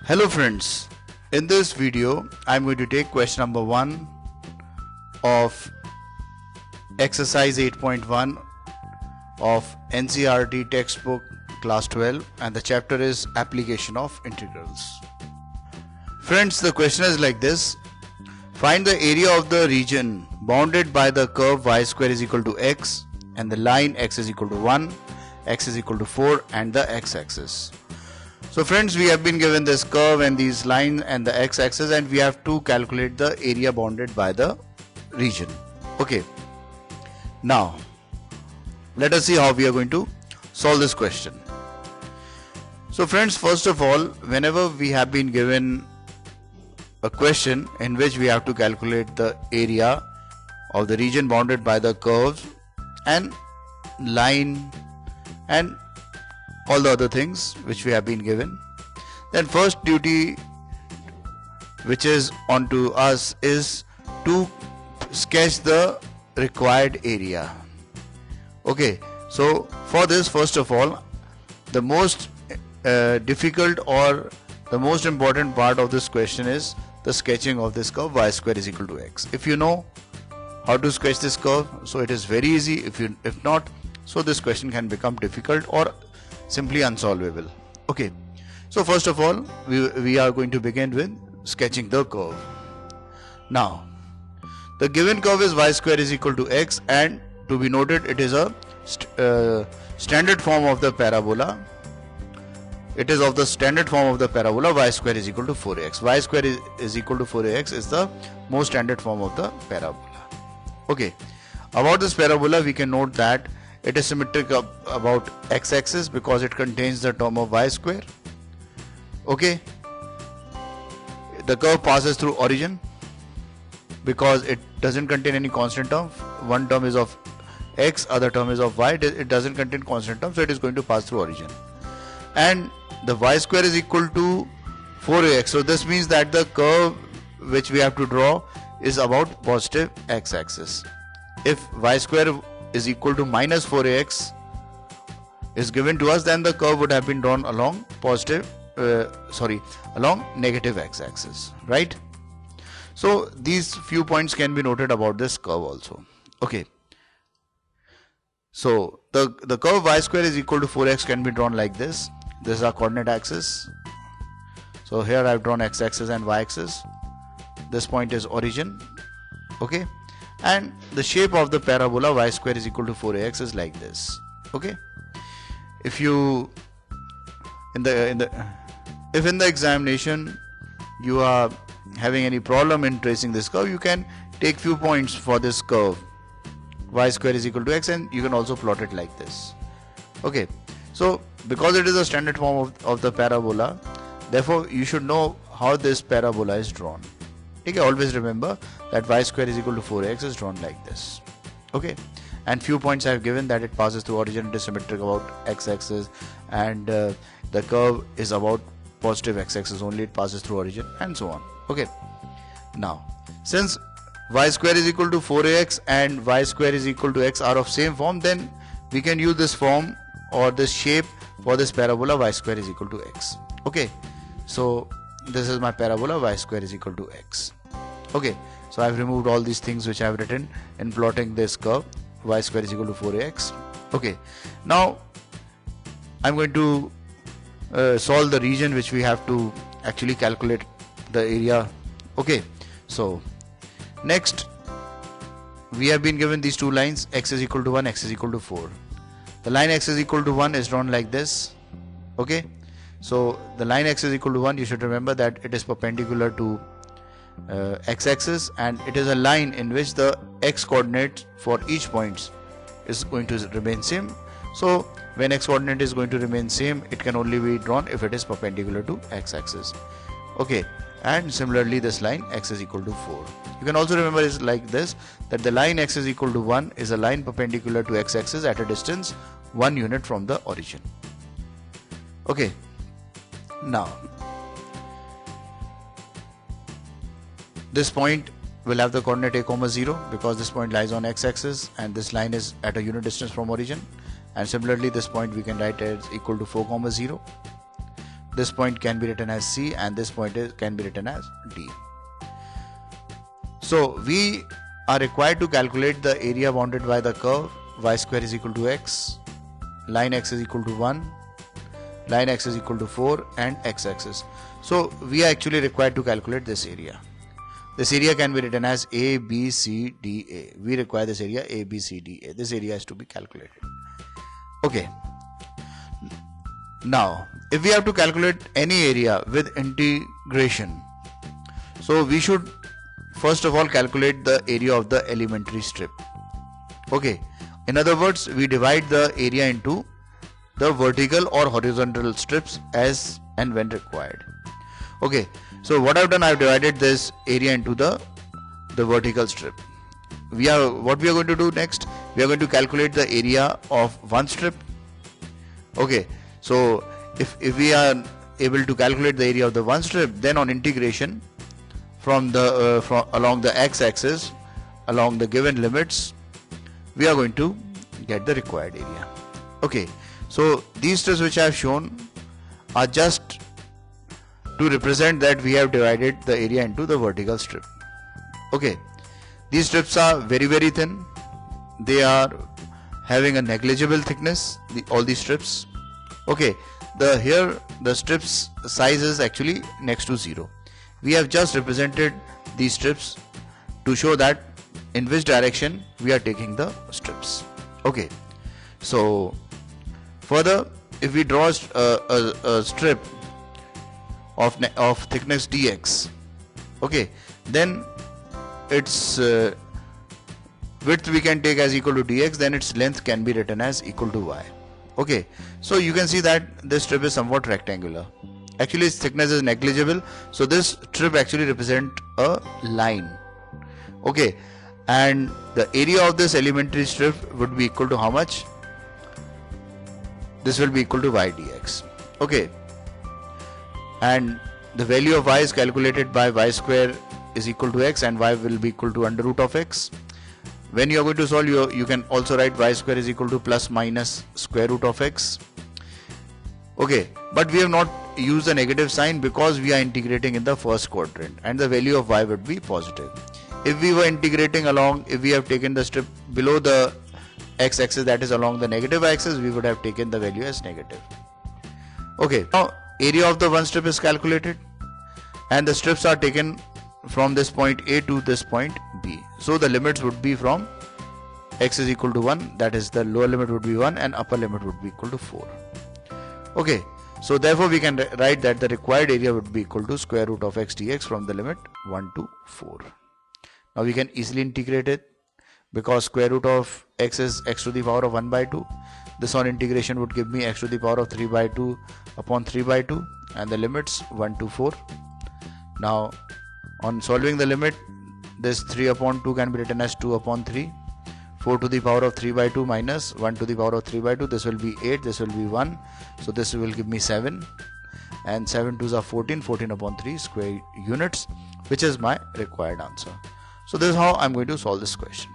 Hello friends, in this video I am going to take question number 1 of exercise 8.1 of NCERT textbook class 12 and the chapter is application of integrals. Friends, the question is like this: find the area of the region bounded by the curve y square is equal to x and the line x is equal to 1, x is equal to 4 and the x-axis. So friends, we have been given this curve and these lines and the x-axis, and we have to calculate the area bounded by the region. Okay, now let us see how we are going to solve this question. So friends, first of all, whenever we have been given a question in which we have to calculate the area of the region bounded by the curves and line and all the other things which we have been given, then first duty which is on to us is to sketch the required area. Okay, so for this, first of all, the most difficult or the most important part of this question is the sketching of this curve y square is equal to x. If you know how to sketch this curve, so it is very easy. If not, so this question can become difficult or simply unsolvable. Okay, so first of all, we are going to begin with sketching the curve. Now, the given curve is y square is equal to x, and to be noted, it is a standard form of the parabola. It is of the standard form of the parabola y square is equal to 4x. Y square is equal to 4x is the most standard form of the parabola. Okay, about this parabola, we can note that it is symmetric about x-axis because it contains the term of y square. Okay, the curve passes through origin because it doesn't contain any constant term. One term is of x, other term is of y. It doesn't contain constant term, so it is going to pass through origin. And the y square is equal to 4ax. So this means that the curve which we have to draw is about positive x-axis. If y square is equal to minus 4ax is given to us, then the curve would have been drawn along along negative x-axis, right? So these few points can be noted about this curve also. Okay, so the curve y square is equal to 4x can be drawn like this. This is our coordinate axis. So here I have drawn x-axis and y-axis. This point is origin. Okay, and the shape of the parabola y square is equal to 4ax is like this. Okay, if you if in the examination you are having any problem in tracing this curve, you can take few points for this curve y square is equal to x, and you can also plot it like this. Okay, so because it is a standard form of the parabola, therefore you should know how this parabola is drawn. Okay, always remember that y square is equal to 4x is drawn like this. Okay, and few points I have given that it passes through origin, it is symmetric about x-axis, and the curve is about positive x-axis only, it passes through origin, and so on. Okay, now since y square is equal to 4ax and y square is equal to x are of same form, then we can use this form or this shape for this parabola y square is equal to x. Okay, so this is my parabola y square is equal to x. Okay, so I have removed all these things which I have written in plotting this curve y square is equal to 4ax. Okay, now I am going to solve the region which we have to actually calculate the area. Okay, so next we have been given these two lines, x is equal to 1, x is equal to 4. The line x is equal to 1 is drawn like this. Okay, so the line x is equal to 1, you should remember that it is perpendicular to x-axis, and it is a line in which the x coordinate for each point is going to remain same. So when x coordinate is going to remain same, it can only be drawn if it is perpendicular to x-axis. Okay, and similarly this line x is equal to 4. You can also remember is like this, that the line x is equal to 1 is a line perpendicular to x-axis at a distance 1 unit from the origin. Okay, now this point will have the coordinate a, 0 because this point lies on x-axis and this line is at a unit distance from origin, and similarly this point we can write as equal to 4, 0. this point can be written as C, and this point can be written as D. So we are required to calculate the area bounded by the curve y square is equal to x, line x is equal to 1, line x is equal to 4, and x-axis. So we are actually required to calculate this area. This area can be written as A, B, C, D, A. We require this area A, B, C, D, A. This area has to be calculated. Okay. Now, if we have to calculate any area with integration, so we should first of all calculate the area of the elementary strip. Okay. In other words, we divide the area into the vertical or horizontal strips as and when required. Okay. So what I've done, I've divided this area into the vertical strip. What we are going to do next, we are going to calculate the area of one strip. Okay, so if we are able to calculate the area of the one strip, then on integration from along the x-axis, along the given limits, we are going to get the required area. Okay, so these strips which I have shown are just to represent that we have divided the area into the vertical strip. Okay, these strips are very, very thin. They are having a negligible thickness, all these strips. Okay, here the strips size is actually next to 0. We have just represented these strips to show that in which direction we are taking the strips. Okay, so further, if we draw a strip of thickness dx, okay, then its width we can take as equal to dx, then its length can be written as equal to y. Okay, so you can see that this strip is somewhat rectangular. Actually its thickness is negligible, so this strip actually represents a line. Okay, and the area of this elementary strip would be equal to how much? This will be equal to y dx. Okay, and the value of y is calculated by y square is equal to x, and y will be equal to under root of x. When you are going to solve, you can also write y square is equal to plus minus square root of x. Okay, but we have not used the negative sign because we are integrating in the first quadrant, and the value of y would be positive. If we were integrating along, if we have taken the strip below the x-axis, that is along the negative axis, we would have taken the value as negative. Okay, now area of the one strip is calculated, and the strips are taken from this point A to this point B. So the limits would be from x is equal to 1, that is the lower limit would be 1 and upper limit would be equal to 4. Okay, so therefore we can write that the required area would be equal to square root of x dx from the limit 1 to 4. Now we can easily integrate it because square root of x is x to the power of 1 by 2. This on integration would give me x to the power of 3 by 2 upon 3 by 2, and the limits 1 to 4. Now on solving the limit, this 3 upon 2 can be written as 2 upon 3. 4 to the power of 3 by 2 minus 1 to the power of 3 by 2. This will be 8, this will be 1. So this will give me 7. And 7 2s are 14, 14 upon 3 square units, which is my required answer. So this is how I'm going to solve this question.